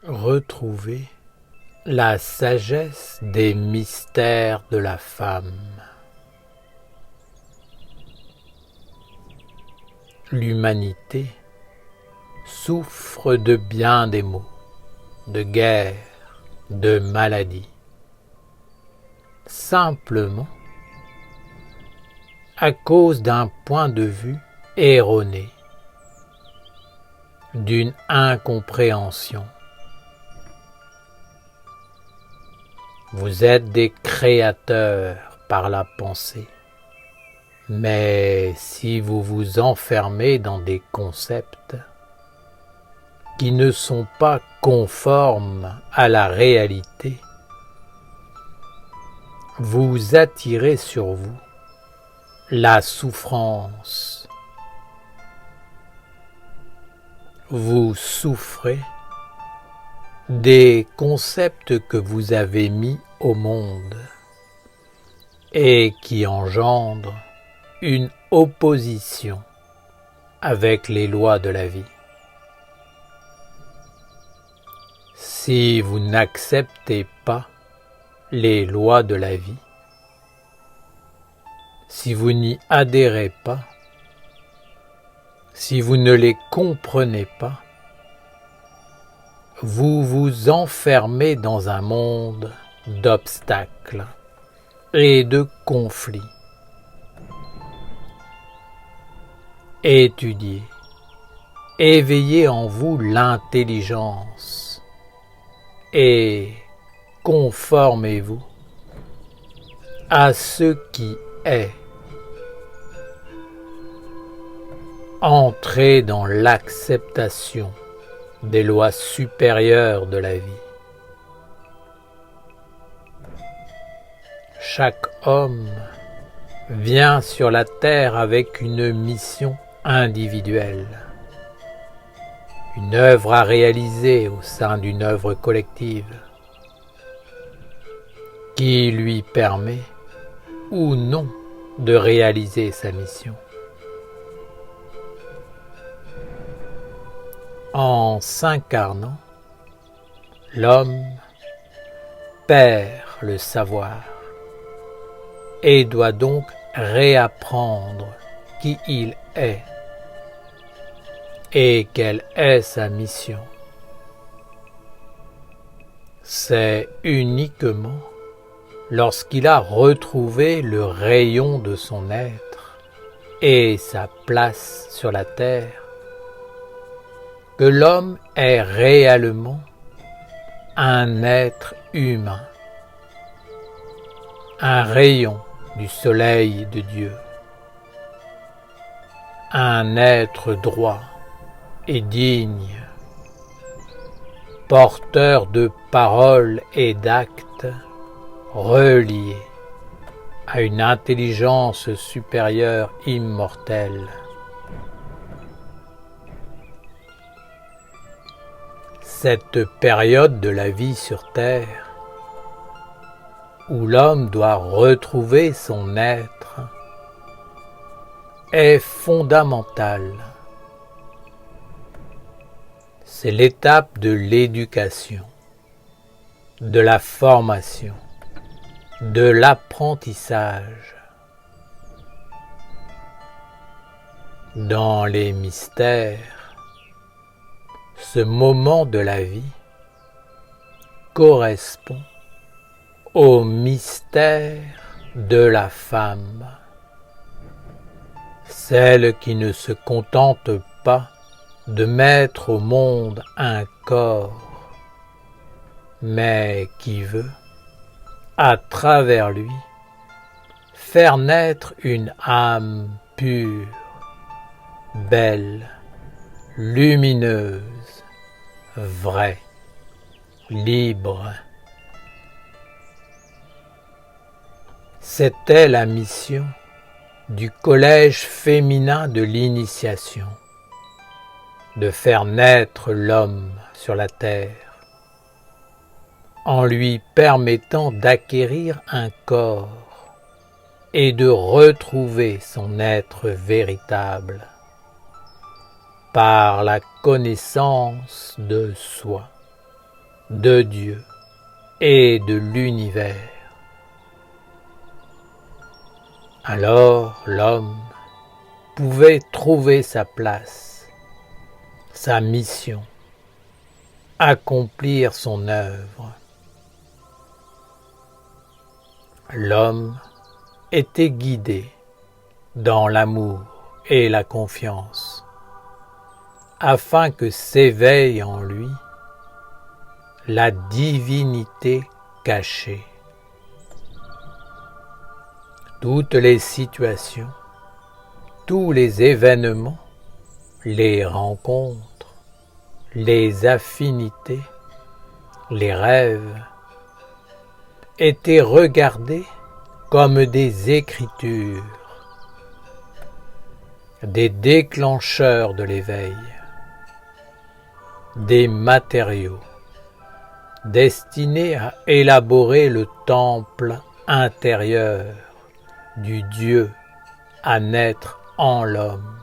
Retrouver la sagesse des mystères de la femme. L'humanité souffre de bien des maux, de guerre, de maladies, simplement à cause d'un point de vue erroné, d'une incompréhension. Vous êtes des créateurs par la pensée, mais si vous vous enfermez dans des concepts qui ne sont pas conformes à la réalité, vous attirez sur vous la souffrance. Vous souffrez des concepts que vous avez mis au monde et qui engendrent une opposition avec les lois de la vie. Si vous n'acceptez pas les lois de la vie, si vous n'y adhérez pas, si vous ne les comprenez pas, vous vous enfermez dans un monde d'obstacles et de conflits. Étudiez, éveillez en vous l'intelligence et conformez-vous à ce qui est. Entrez dans l'acceptation des lois supérieures de la vie. Chaque homme vient sur la terre avec une mission individuelle, une œuvre à réaliser au sein d'une œuvre collective qui lui permet ou non de réaliser sa mission. En s'incarnant, l'homme perd le savoir et doit donc réapprendre qui il est et quelle est sa mission. C'est uniquement lorsqu'il a retrouvé le rayon de son être et sa place sur la terre que l'homme est réellement un être humain, un rayon du soleil de Dieu, un être droit et digne, porteur de paroles et d'actes reliés à une intelligence supérieure immortelle. Cette période de la vie sur Terre, où l'homme doit retrouver son être, est fondamentale. C'est l'étape de l'éducation, de la formation, de l'apprentissage. Dans les mystères, ce moment de la vie correspond au mystère de la femme, celle qui ne se contente pas de mettre au monde un corps, mais qui veut, à travers lui, faire naître une âme pure, belle, lumineuse, vraie, libre. C'était la mission du collège féminin de l'initiation, de faire naître l'homme sur la terre, en lui permettant d'acquérir un corps et de retrouver son être véritable par la connaissance de soi. de Dieu et de l'univers. Alors l'homme pouvait trouver sa place, sa mission, accomplir son œuvre. L'homme était guidé dans l'amour et la confiance, afin que s'éveille en lui la divinité cachée. Toutes les situations, tous les événements, les rencontres, les affinités, les rêves étaient regardés comme des écritures, des déclencheurs de l'éveil, des matériaux destinés à élaborer le temple intérieur du Dieu à naître en l'homme.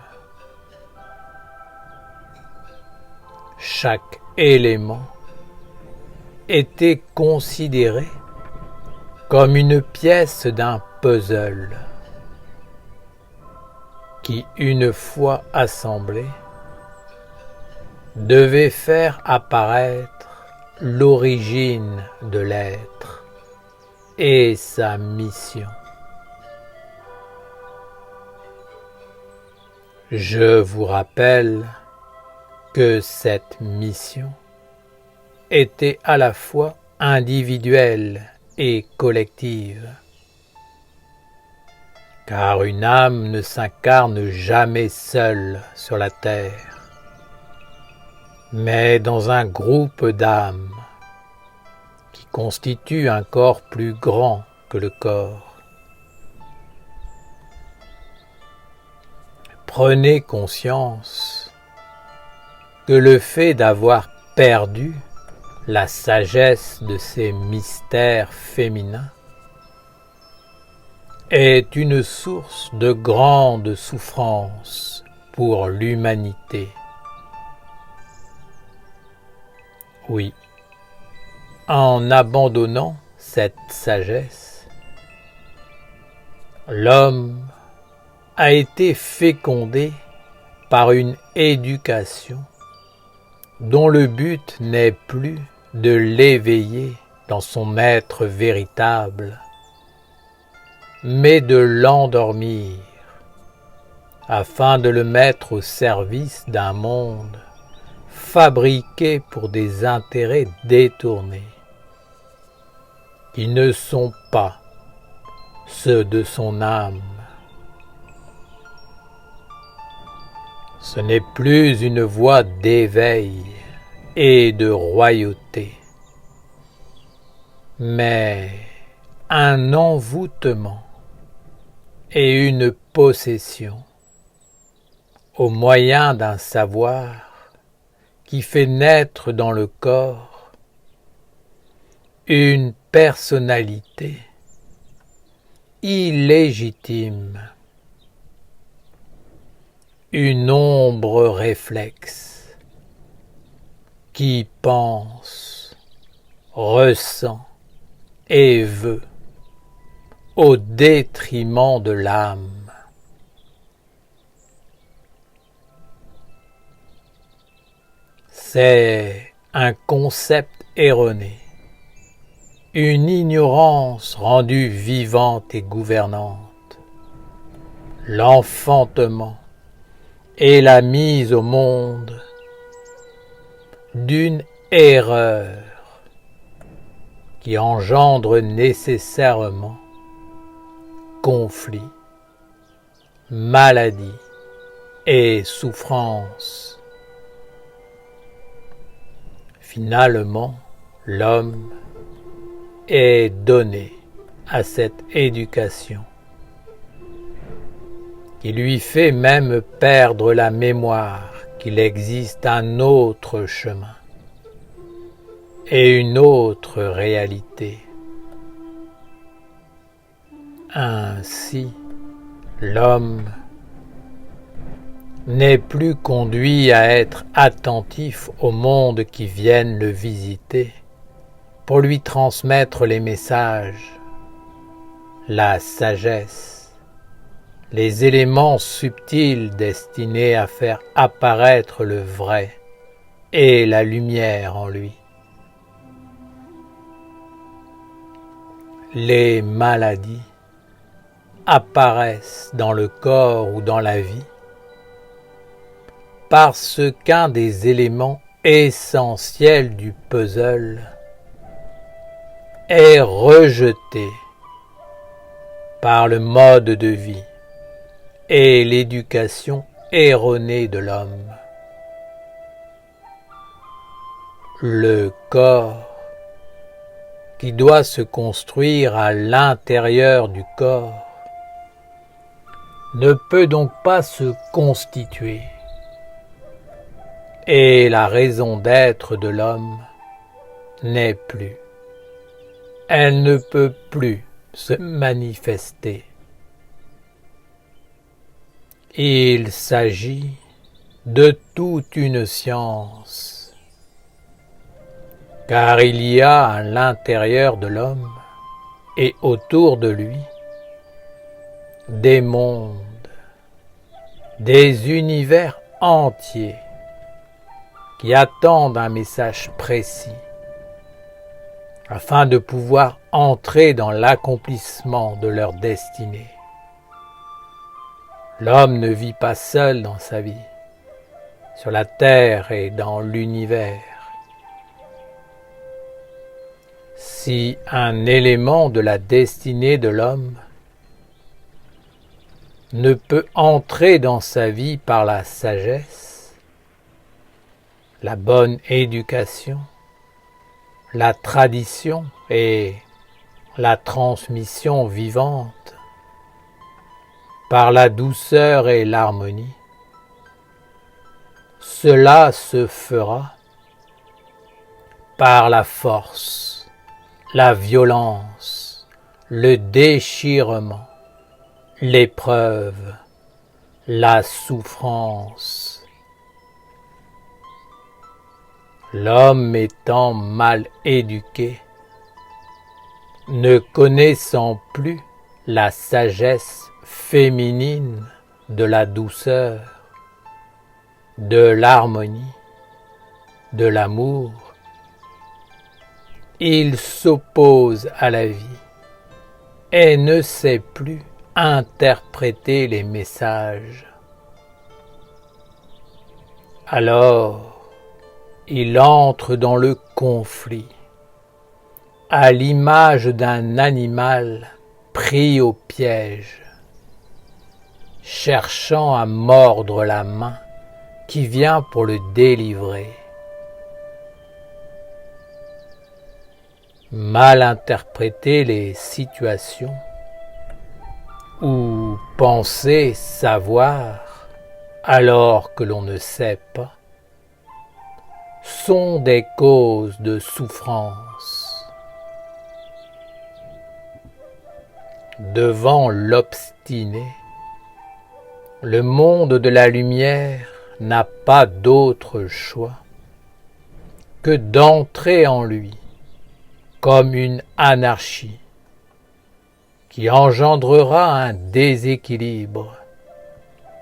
Chaque élément était considéré comme une pièce d'un puzzle qui, une fois assemblé, devait faire apparaître l'origine de l'être et sa mission. Je vous rappelle que cette mission était à la fois individuelle et collective, car une âme ne s'incarne jamais seule sur la terre, mais dans un groupe d'âmes qui constitue un corps plus grand que le corps. Prenez conscience que le fait d'avoir perdu la sagesse de ces mystères féminins est une source de grande souffrance pour l'humanité. Oui, en abandonnant cette sagesse, l'homme a été fécondé par une éducation dont le but n'est plus de l'éveiller dans son être véritable, mais de l'endormir afin de le mettre au service d'un monde fabriqué pour des intérêts détournés, qui ne sont pas ceux de son âme. Ce n'est plus une voie d'éveil et de royauté, mais un envoûtement et une possession au moyen d'un savoir qui fait naître dans le corps une personnalité illégitime, une ombre réflexe qui pense, ressent et veut au détriment de l'âme. C'est un concept erroné, une ignorance rendue vivante et gouvernante, l'enfantement et la mise au monde d'une erreur qui engendre nécessairement conflit, maladie et souffrance. Finalement, l'homme est donné à cette éducation qui lui fait même perdre la mémoire qu'il existe un autre chemin et une autre réalité. Ainsi, l'homme n'est plus conduit à être attentif aux mondes qui viennent le visiter, pour lui transmettre les messages, la sagesse, les éléments subtils destinés à faire apparaître le vrai et la lumière en lui. Les maladies apparaissent dans le corps ou dans la vie parce qu'un des éléments essentiels du puzzle est rejeté par le mode de vie et l'éducation erronée de l'homme. Le corps, qui doit se construire à l'intérieur du corps, ne peut donc pas se constituer. Et la raison d'être de l'homme n'est plus. Elle ne peut plus se manifester. Il s'agit de toute une science, car il y a à l'intérieur de l'homme et autour de lui des mondes, des univers entiers qui attendent un message précis afin de pouvoir entrer dans l'accomplissement de leur destinée. L'homme ne vit pas seul dans sa vie, sur la terre et dans l'univers. Si un élément de la destinée de l'homme ne peut entrer dans sa vie par la sagesse, la bonne éducation, la tradition et la transmission vivante, par la douceur et l'harmonie, cela se fera par la force, la violence, le déchirement, l'épreuve, la souffrance. L'homme étant mal éduqué, ne connaissant plus la sagesse féminine de la douceur, de l'harmonie, de l'amour, il s'oppose à la vie et ne sait plus interpréter les messages. Alors, il entre dans le conflit, à l'image d'un animal pris au piège, cherchant à mordre la main qui vient pour le délivrer. Mal interpréter les situations ou penser savoir alors que l'on ne sait pas sont des causes de souffrance. Devant l'obstiné, le monde de la lumière n'a pas d'autre choix que d'entrer en lui comme une anarchie qui engendrera un déséquilibre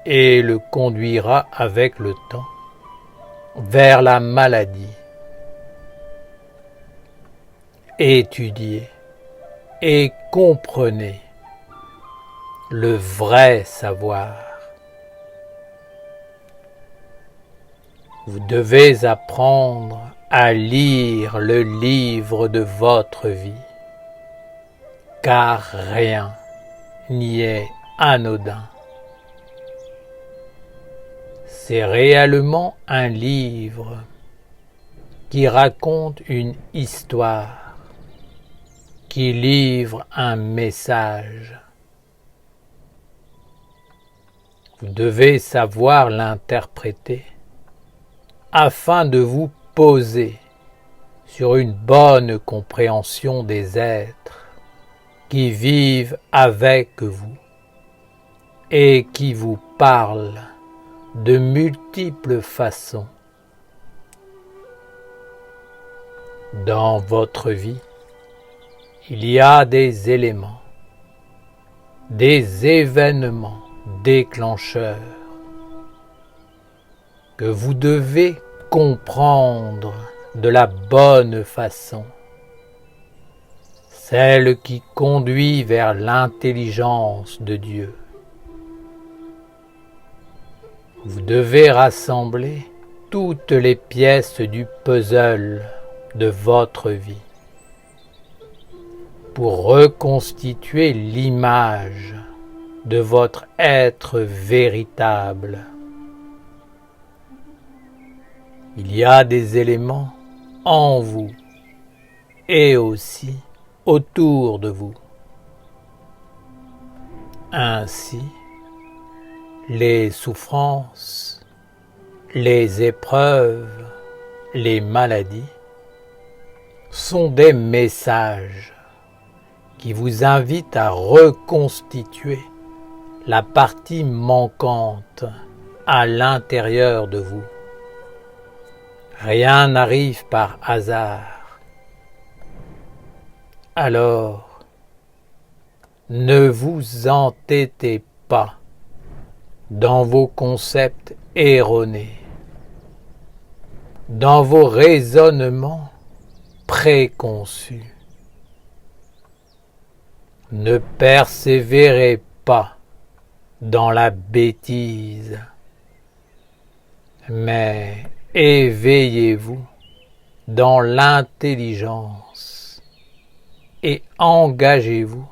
et le conduira avec le temps vers la maladie. Étudiez et comprenez le vrai savoir. Vous devez apprendre à lire le livre de votre vie, car rien n'y est anodin. C'est réellement un livre qui raconte une histoire, qui livre un message. Vous devez savoir l'interpréter afin de vous poser sur une bonne compréhension des êtres qui vivent avec vous et qui vous parlent de multiples façons. Dans votre vie, il y a des éléments, des événements déclencheurs que vous devez comprendre de la bonne façon, celle qui conduit vers l'intelligence de Dieu. Vous devez rassembler toutes les pièces du puzzle de votre vie pour reconstituer l'image de votre être véritable. Il y a des éléments en vous et aussi autour de vous. Ainsi, les souffrances, les épreuves, les maladies sont des messages qui vous invitent à reconstituer la partie manquante à l'intérieur de vous. Rien n'arrive par hasard. Alors, ne vous entêtez pas dans vos concepts erronés, dans vos raisonnements préconçus. Ne persévérez pas dans la bêtise, mais éveillez-vous dans l'intelligence et engagez-vous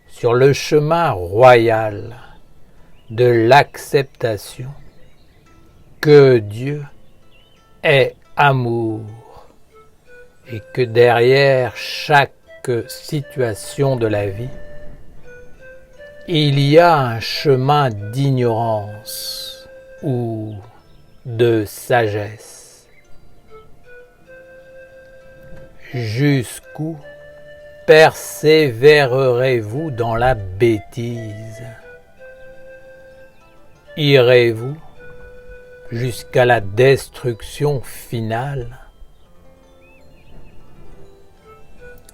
sur le chemin royal de l'acceptation que Dieu est amour et que derrière chaque situation de la vie, il y a un chemin d'ignorance ou de sagesse. Jusqu'où persévérerez-vous dans la bêtise? Irez-vous jusqu'à la destruction finale?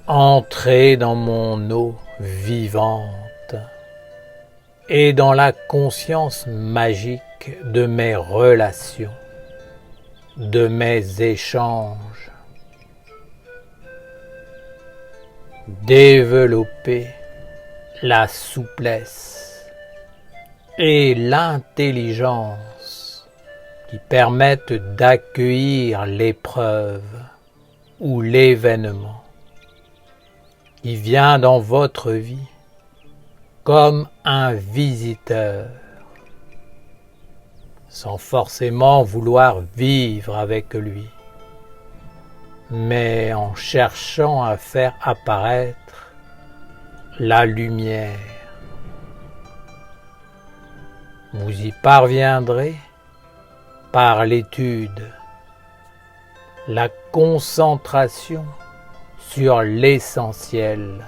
Entrez dans mon eau vivante et dans la conscience magique de mes relations, de mes échanges. Développez la souplesse et l'intelligence qui permettent d'accueillir l'épreuve ou l'événement qui vient dans votre vie comme un visiteur, sans forcément vouloir vivre avec lui, mais en cherchant à faire apparaître la lumière. Vous y parviendrez par l'étude, la concentration sur l'essentiel,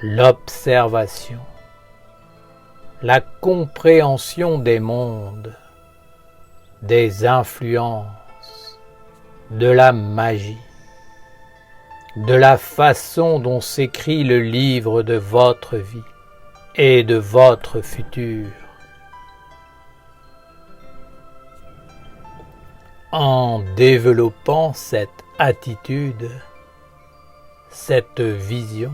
l'observation, la compréhension des mondes, des influences, de la magie, de la façon dont s'écrit le livre de votre vie et de votre futur. En développant cette attitude, cette vision,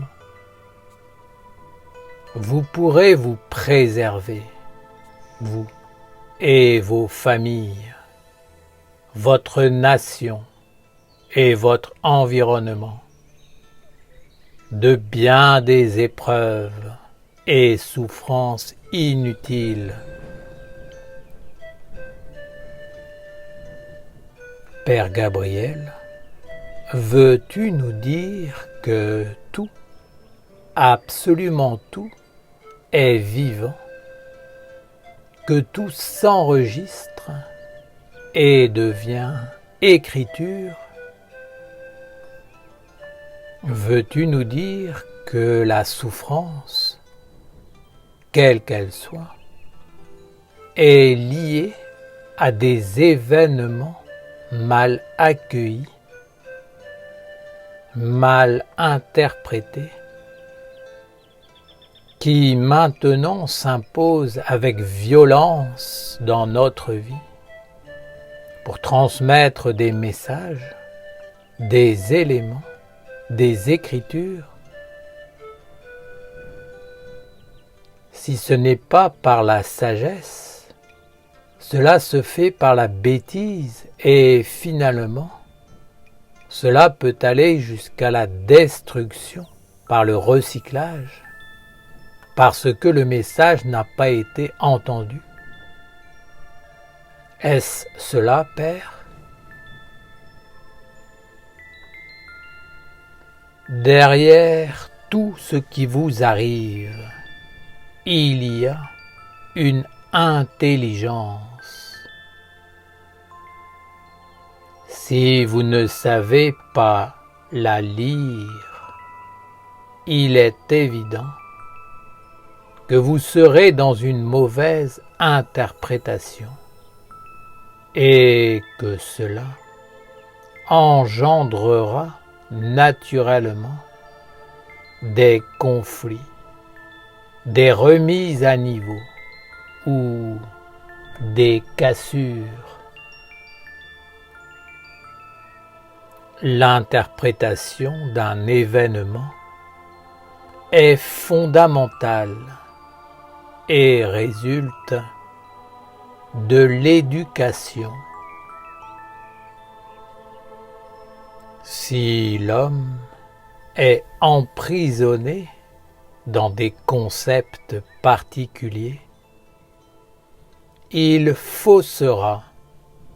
vous pourrez vous préserver, vous et vos familles, votre nation et votre environnement, de bien des épreuves et souffrances inutiles. Père Gabriel, veux-tu nous dire que tout, absolument tout, est vivant, que tout s'enregistre et devient écriture? Veux-tu nous dire que la souffrance, quelle qu'elle soit, est liée à des événements mal accueillis mal interprétés qui maintenant s'imposent avec violence dans notre vie pour transmettre des messages, des éléments, des écritures. Si ce n'est pas par la sagesse, cela se fait par la bêtise et finalement, cela peut aller jusqu'à la destruction par le recyclage, parce que le message n'a pas été entendu. Est-ce cela, Père? Derrière tout ce qui vous arrive, il y a une intelligence. Si vous ne savez pas la lire, il est évident que vous serez dans une mauvaise interprétation et que cela engendrera naturellement des conflits, des remises à niveau ou des cassures. L'interprétation d'un événement est fondamentale et résulte de l'éducation. Si l'homme est emprisonné dans des concepts particuliers, il faussera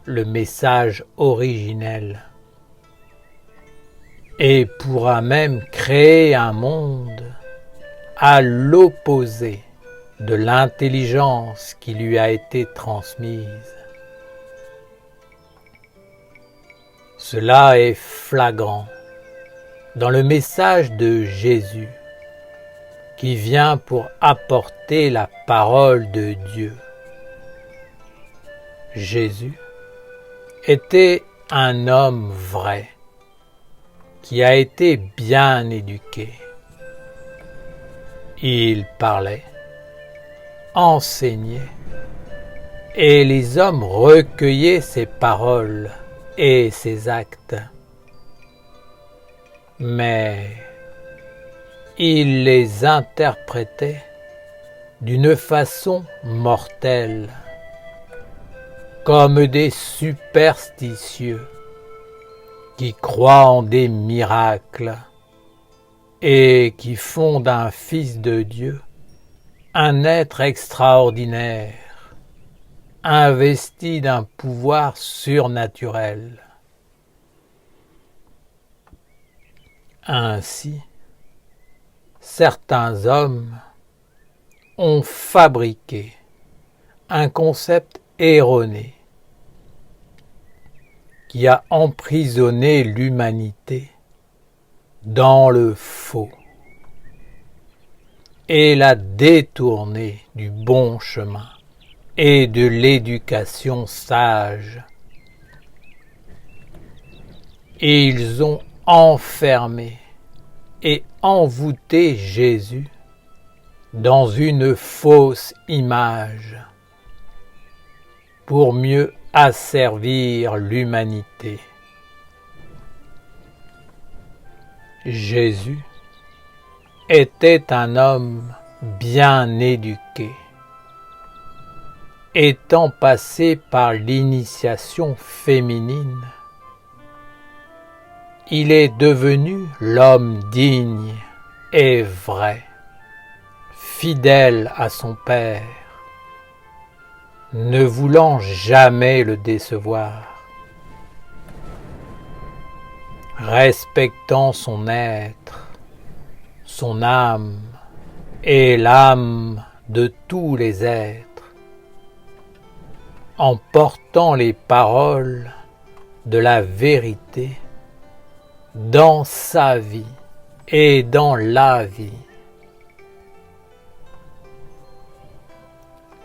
le message originel et pourra même créer un monde à l'opposé de l'intelligence qui lui a été transmise. Cela est flagrant dans le message de Jésus qui vient pour apporter la parole de Dieu. Jésus était un homme vrai qui a été bien éduqué. Il parlait, enseignait, et les hommes recueillaient ses paroles et ses actes. Mais il les interprétait d'une façon mortelle, comme des superstitieux qui croient en des miracles et qui font d'un Fils de Dieu un être extraordinaire, investi d'un pouvoir surnaturel. Ainsi, certains hommes ont fabriqué un concept erroné qui a emprisonné l'humanité dans le faux et l'a détourné du bon chemin et de l'éducation sage. Et ils ont enfermé et envoûté Jésus dans une fausse image pour mieux asservir l'humanité. Jésus était un homme bien éduqué, étant passé par l'initiation féminine. Il est devenu l'homme digne et vrai, fidèle à son Père, ne voulant jamais le décevoir, respectant son être, son âme et l'âme de tous les êtres, en portant les paroles de la vérité dans sa vie et dans la vie.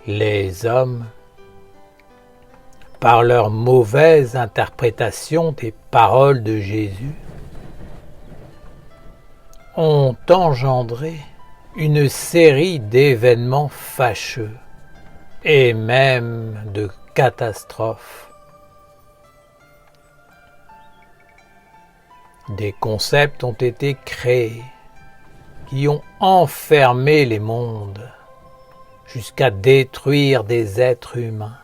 Les hommes, par leur mauvaise interprétation des paroles de Jésus, ont engendré une série d'événements fâcheux et même de catastrophes. Des concepts ont été créés qui ont enfermé les mondes jusqu'à détruire des êtres humains,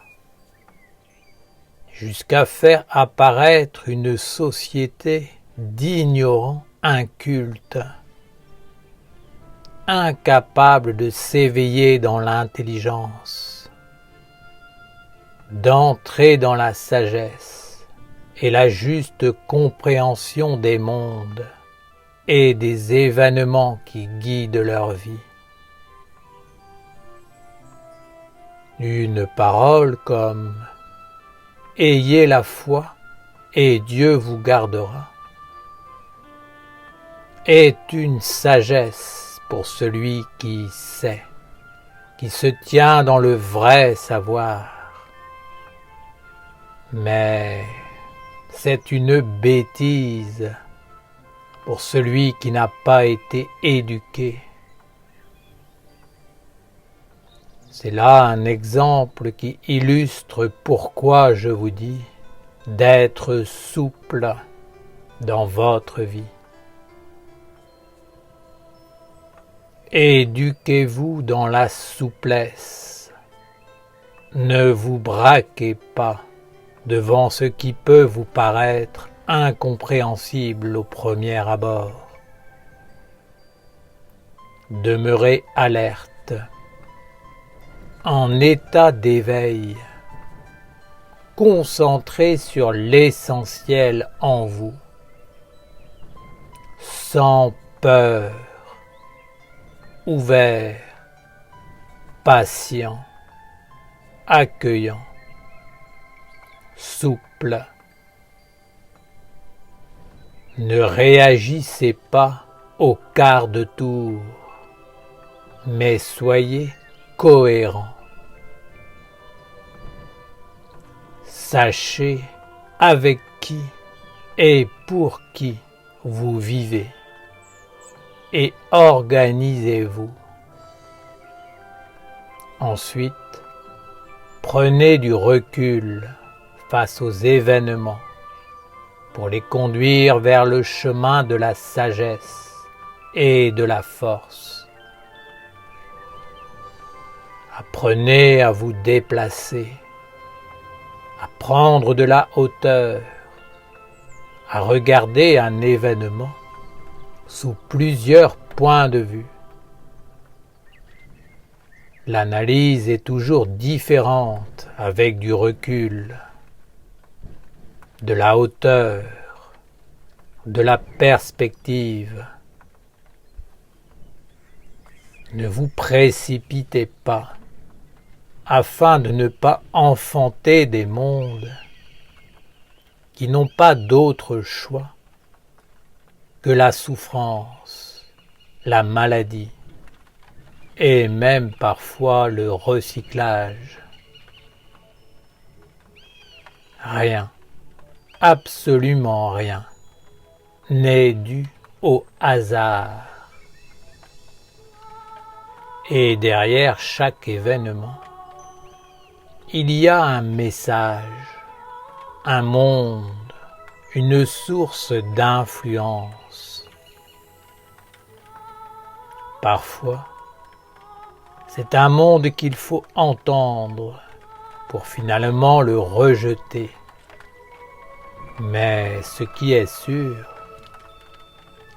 jusqu'à faire apparaître une société d'ignorants incultes, incapables de s'éveiller dans l'intelligence, d'entrer dans la sagesse et la juste compréhension des mondes et des événements qui guident leur vie. Une parole comme « Ayez la foi et Dieu vous gardera » est une sagesse pour celui qui sait, qui se tient dans le vrai savoir. Mais c'est une bêtise pour celui qui n'a pas été éduqué. C'est là un exemple qui illustre pourquoi je vous dis d'être souple dans votre vie. Éduquez-vous dans la souplesse. Ne vous braquez pas devant ce qui peut vous paraître incompréhensible au premier abord. Demeurez alerte, en état d'éveil, concentré sur l'essentiel en vous, sans peur, ouvert, patient, accueillant, souple. Ne réagissez pas au quart de tour, mais soyez cohérent. Sachez avec qui et pour qui vous vivez et organisez-vous. Ensuite, prenez du recul face aux événements pour les conduire vers le chemin de la sagesse et de la force. Apprenez à vous déplacer, à prendre de la hauteur, à regarder un événement sous plusieurs points de vue. L'analyse est toujours différente avec du recul, de la hauteur, de la perspective. Ne vous précipitez pas afin de ne pas enfanter des mondes qui n'ont pas d'autre choix que la souffrance, la maladie et même parfois le recyclage. Rien, absolument rien, n'est dû au hasard. Et derrière chaque événement, il y a un message, un monde, une source d'influence. Parfois, c'est un monde qu'il faut entendre pour finalement le rejeter. Mais ce qui est sûr,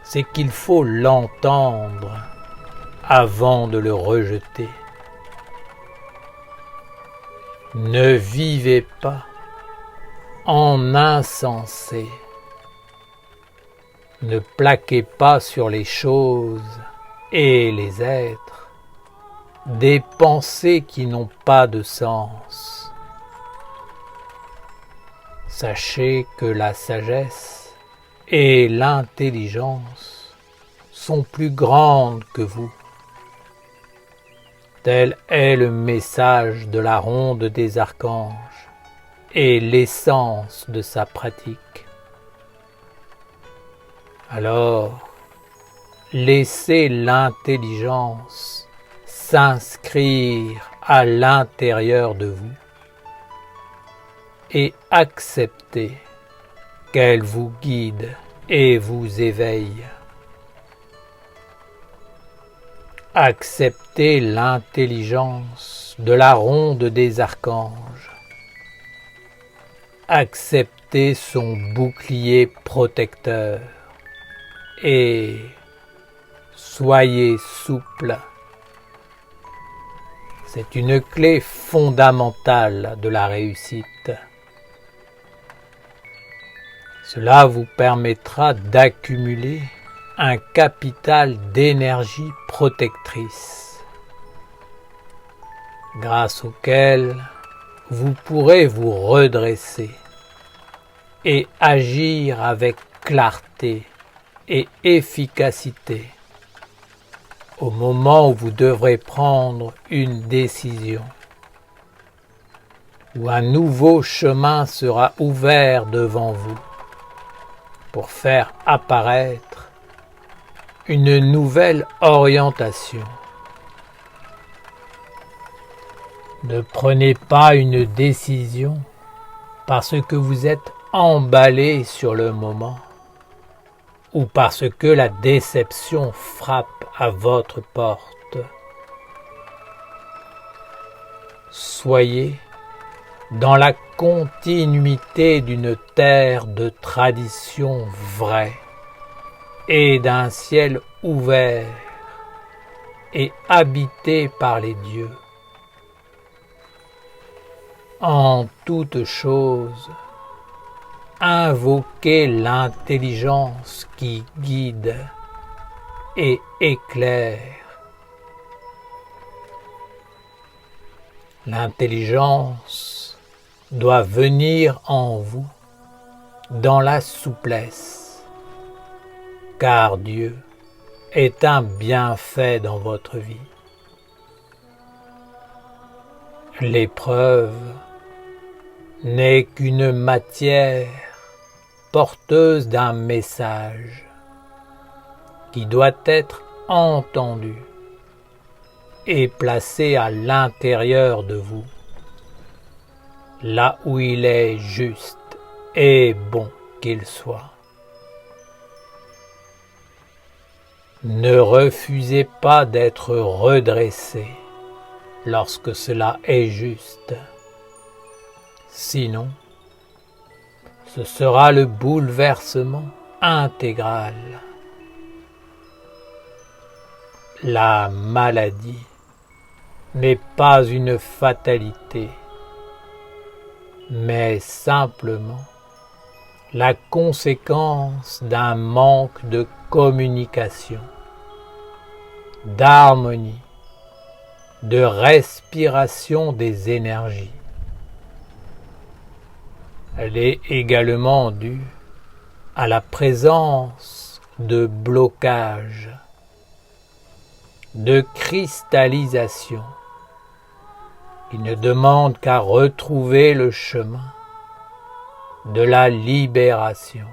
c'est qu'il faut l'entendre avant de le rejeter. Ne vivez pas en insensé. Ne plaquez pas sur les choses et les êtres des pensées qui n'ont pas de sens. Sachez que la sagesse et l'intelligence sont plus grandes que vous. Tel est le message de la ronde des archanges et l'essence de sa pratique. Alors, laissez l'intelligence s'inscrire à l'intérieur de vous et acceptez qu'elle vous guide et vous éveille. Acceptez l'intelligence de la ronde des archanges. Acceptez son bouclier protecteur et soyez souple. C'est une clé fondamentale de la réussite. Cela vous permettra d'accumuler un capital d'énergie protectrice, grâce auquel vous pourrez vous redresser et agir avec clarté et efficacité au moment où vous devrez prendre une décision, où un nouveau chemin sera ouvert devant vous pour faire apparaître une nouvelle orientation. Ne prenez pas une décision parce que vous êtes emballé sur le moment ou parce que la déception frappe à votre porte. Soyez dans la continuité d'une terre de tradition vraie et d'un ciel ouvert et habité par les dieux. En toute chose, invoquez l'intelligence qui guide et éclaire. L'intelligence doit venir en vous dans la souplesse, car Dieu est un bienfait dans votre vie. L'épreuve n'est qu'une matière porteuse d'un message qui doit être entendu et placé à l'intérieur de vous, là où il est juste et bon qu'il soit. Ne refusez pas d'être redressé lorsque cela est juste. Sinon, ce sera le bouleversement intégral. La maladie n'est pas une fatalité, mais simplement la conséquence d'un manque de communication, d'harmonie, de respiration des énergies. Elle est également due à la présence de blocages, de cristallisation, qui ne demandent qu'à retrouver le chemin de la libération.